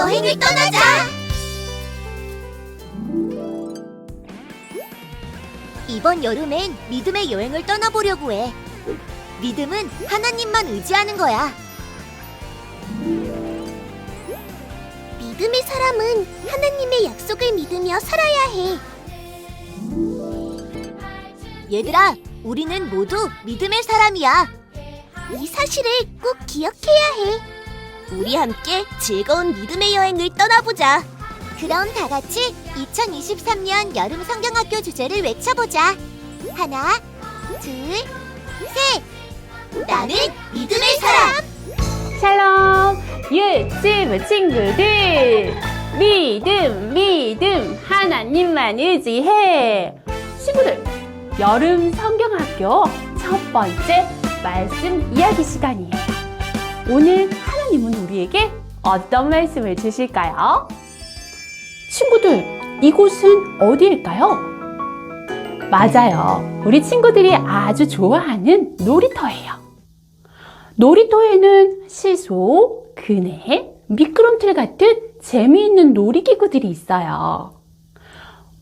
여행을 떠나자! 이번 여름엔 믿음의 여행을 떠나보려고 해. 믿음은 하나님만 의지하는 거야. 믿음의 사람은 하나님의 약속을 믿으며 살아야 해. 얘들아, 우리는 모두 믿음의 사람이야. 이 사실을 꼭 기억해야 해. 우리 함께 즐거운 믿음의 여행을 떠나보자. 그럼 다 같이 2023년 여름 성경학교 주제를 외쳐보자. 하나, 둘, 셋. 나는 믿음의 사람. 샬롬 유튜브 친구들, 믿음 하나님만 의지해. 친구들, 여름 성경학교 첫 번째 말씀 이야기 시간이에요. 오늘 하나님은 우리에게 어떤 말씀을 주실까요? 친구들, 이곳은 어디일까요? 맞아요. 우리 친구들이 아주 좋아하는 놀이터예요. 놀이터에는 시소, 그네, 미끄럼틀 같은 재미있는 놀이기구들이 있어요.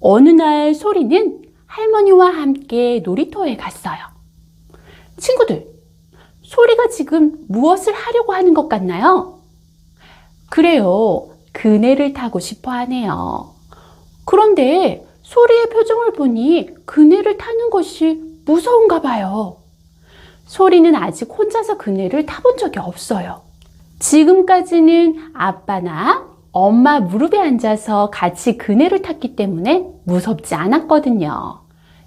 어느 날 소리는 할머니와 함께 놀이터에 갔어요. 친구들, 소리가 지금 무엇을 하려고 하는 것 같나요? 그래요. 그네를 타고 싶어 하네요. 그런데 소리의 표정을 보니 그네를 타는 것이 무서운가 봐요. 소리는 아직 혼자서 그네를 타본 적이 없어요. 지금까지는 아빠나 엄마 무릎에 앉아서 같이 그네를 탔기 때문에 무섭지 않았거든요.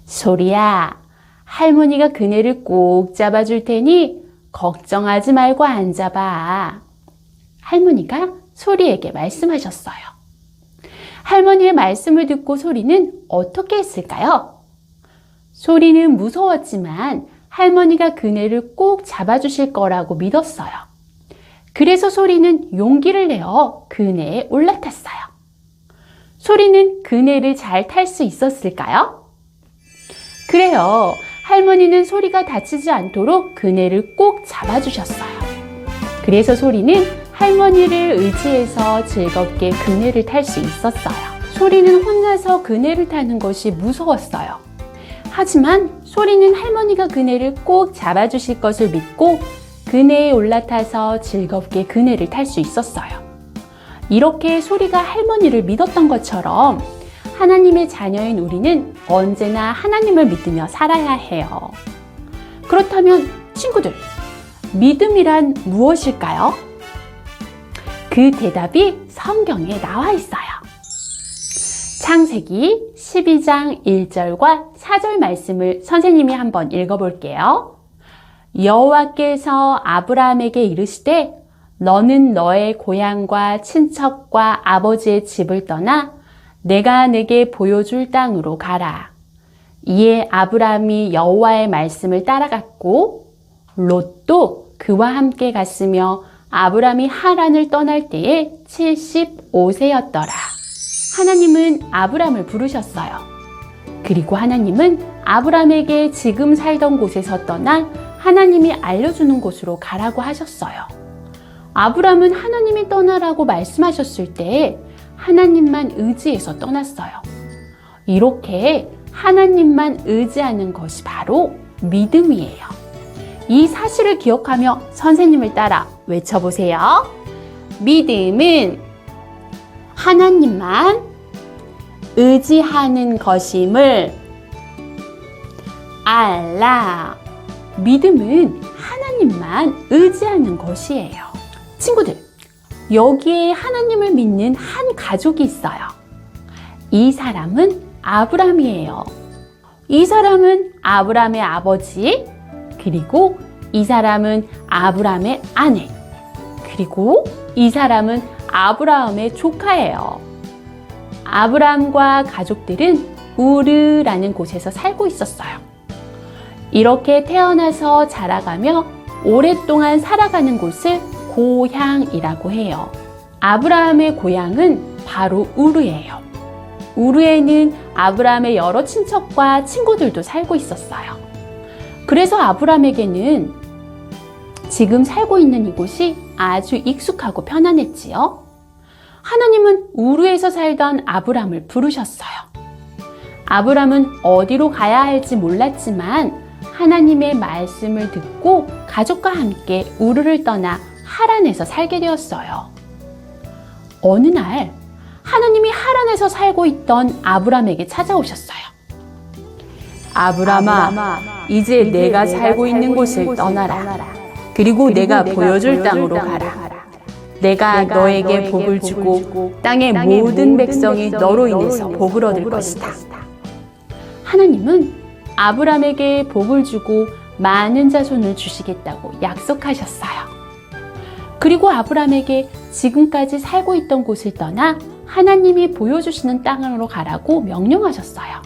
소리야, 할머니가 그네를 꼭 잡아줄 테니 걱정하지 말고 앉아봐. 할머니가 소리에게 말씀하셨어요. 할머니의 말씀을 듣고 소리는 어떻게 했을까요? 소리는 무서웠지만 할머니가 그네를 꼭 잡아주실 거라고 믿었어요. 그래서 소리는 용기를 내어 그네에 올라탔어요. 소리는 그네를 잘 탈 수 있었을까요? 그래요. 할머니는 소리가 다치지 않도록 그네를 꼭 잡아주셨어요. 그래서 소리는 할머니를 의지해서 즐겁게 그네를 탈 수 있었어요. 소리는 혼자서 그네를 타는 것이 무서웠어요. 하지만 소리는 할머니가 그네를 꼭 잡아주실 것을 믿고 그네에 올라타서 즐겁게 그네를 탈 수 있었어요. 이렇게 소리가 할머니를 믿었던 것처럼 하나님의 자녀인 우리는 언제나 하나님을 믿으며 살아야 해요. 그렇다면 친구들, 믿음이란 무엇일까요? 그 대답이 성경에 나와 있어요. 창세기 12장 1절과 4절 말씀을 선생님이 한번 읽어볼게요. 여호와께서 아브라함에게 이르시되 너는 너의 고향과 친척과 아버지의 집을 떠나 내가 내게 보여줄 땅으로 가라. 이에 아브라함이 여호와의 말씀을 따라갔고 롯도 그와 함께 갔으며 아브라함이 하란을 떠날 때에 75세였더라. 하나님은 아브라함을 부르셨어요. 그리고 하나님은 아브라함에게 지금 살던 곳에서 떠나 하나님이 알려주는 곳으로 가라고 하셨어요. 아브라함은 하나님이 떠나라고 말씀하셨을 때 하나님만 의지해서 떠났어요. 이렇게 하나님만 의지하는 것이 바로 믿음이에요. 이 사실을 기억하며 선생님을 따라 외쳐보세요. 믿음은 하나님만 의지하는 것임을 알라. 믿음은 하나님만 의지하는 것이에요. 친구들, 여기에 하나님을 믿는 한 가족이 있어요. 이 사람은 아브라함이에요. 이 사람은 아브라함의 아버지, 그리고 이 사람은 아브라함의 아내, 그리고 이 사람은 아브라함의 조카예요. 아브라함과 가족들은 우르라는 곳에서 살고 있었어요. 이렇게 태어나서 자라가며 오랫동안 살아가는 곳을 고향이라고 해요. 아브라함의 고향은 바로 우르예요. 우르에는 아브라함의 여러 친척과 친구들도 살고 있었어요. 그래서 아브라함에게는 지금 살고 있는 이곳이 아주 익숙하고 편안했지요. 하나님은 우르에서 살던 아브람을 부르셨어요. 아브람은 어디로 가야 할지 몰랐지만 하나님의 말씀을 듣고 가족과 함께 우르를 떠나 하란에서 살게 되었어요. 어느 날 하나님이 하란에서 살고 있던 아브람에게 찾아오셨어요. 아브람아, 이제 내가 살고 있는 곳을 떠나라. 그리고 내가 보여줄 땅으로 가라. 내가 너에게 복을 주고 땅의 모든 백성이 너로 인해서 복을 얻을 것이다. 하나님은 아브람에게 복을 주고 많은 자손을 주시겠다고 약속하셨어요. 그리고 아브람에게 지금까지 살고 있던 곳을 떠나 하나님이 보여주시는 땅으로 가라고 명령하셨어요.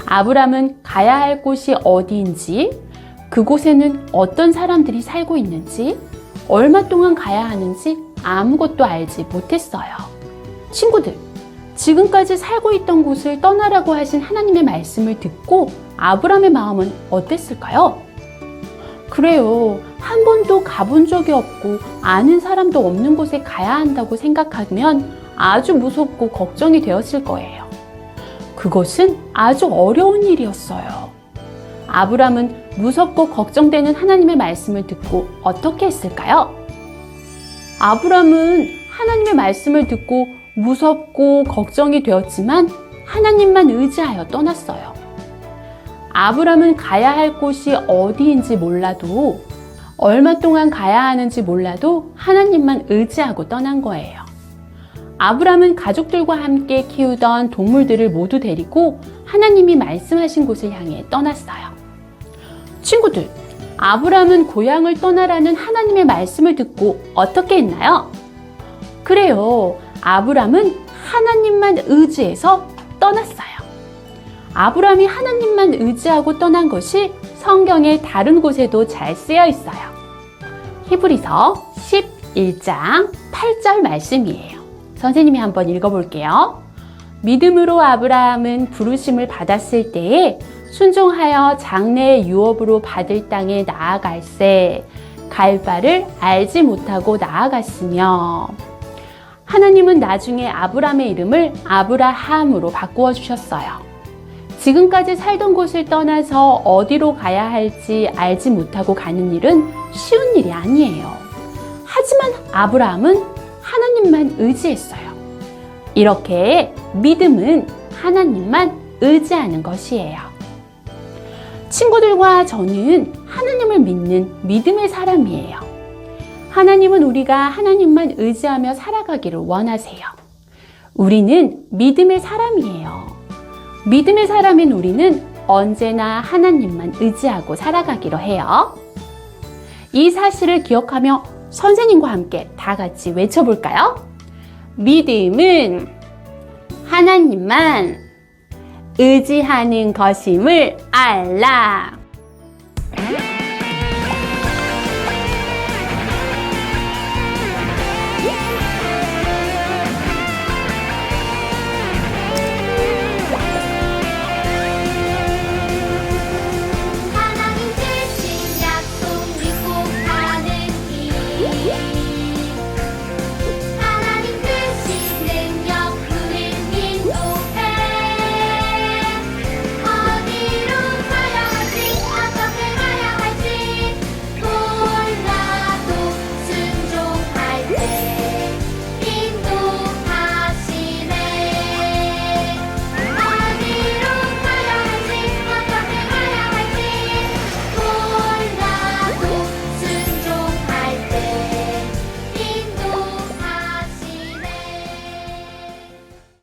아브람은 가야 할 곳이 어디인지, 그곳에는 어떤 사람들이 살고 있는지, 얼마 동안 가야 하는지 아무것도 알지 못했어요. 친구들, 지금까지 살고 있던 곳을 떠나라고 하신 하나님의 말씀을 듣고 아브람의 마음은 어땠을까요? 그래요. 한 번도 가본 적이 없고 아는 사람도 없는 곳에 가야 한다고 생각하면 아주 무섭고 걱정이 되었을 거예요. 그것은 아주 어려운 일이었어요. 아브람은 무섭고 걱정되는 하나님의 말씀을 듣고 어떻게 했을까요? 아브람은 하나님의 말씀을 듣고 무섭고 걱정이 되었지만 하나님만 의지하여 떠났어요. 아브람은 가야 할 곳이 어디인지 몰라도, 얼마 동안 가야 하는지 몰라도 하나님만 의지하고 떠난 거예요. 아브람은 가족들과 함께 키우던 동물들을 모두 데리고 하나님이 말씀하신 곳을 향해 떠났어요. 친구들, 아브람은 고향을 떠나라는 하나님의 말씀을 듣고 어떻게 했나요? 그래요. 아브람은 하나님만 의지해서 떠났어요. 아브람이 하나님만 의지하고 떠난 것이 성경의 다른 곳에도 잘 쓰여 있어요. 히브리서 11장 8절 말씀이에요. 선생님이 한번 읽어볼게요. 믿음으로 아브라함은 부르심을 받았을 때에 순종하여 장래의 유업으로 받을 땅에 나아갈새 갈 바를 알지 못하고 나아갔으며, 하나님은 나중에 아브람의 이름을 아브라함으로 바꾸어 주셨어요. 지금까지 살던 곳을 떠나서 어디로 가야 할지 알지 못하고 가는 일은 쉬운 일이 아니에요. 하지만 아브라함은 하나님만 의지했어요. 이렇게 믿음은 하나님만 의지하는 것이에요. 친구들과 저는 하나님을 믿는 믿음의 사람이에요. 하나님은 우리가 하나님만 의지하며 살아가기를 원하세요. 우리는 믿음의 사람이에요. 믿음의 사람인 우리는 언제나 하나님만 의지하고 살아가기로 해요. 이 사실을 기억하며 선생님과 함께 다 같이 외쳐볼까요? 믿음은 하나님만 의지하는 것임을 알라.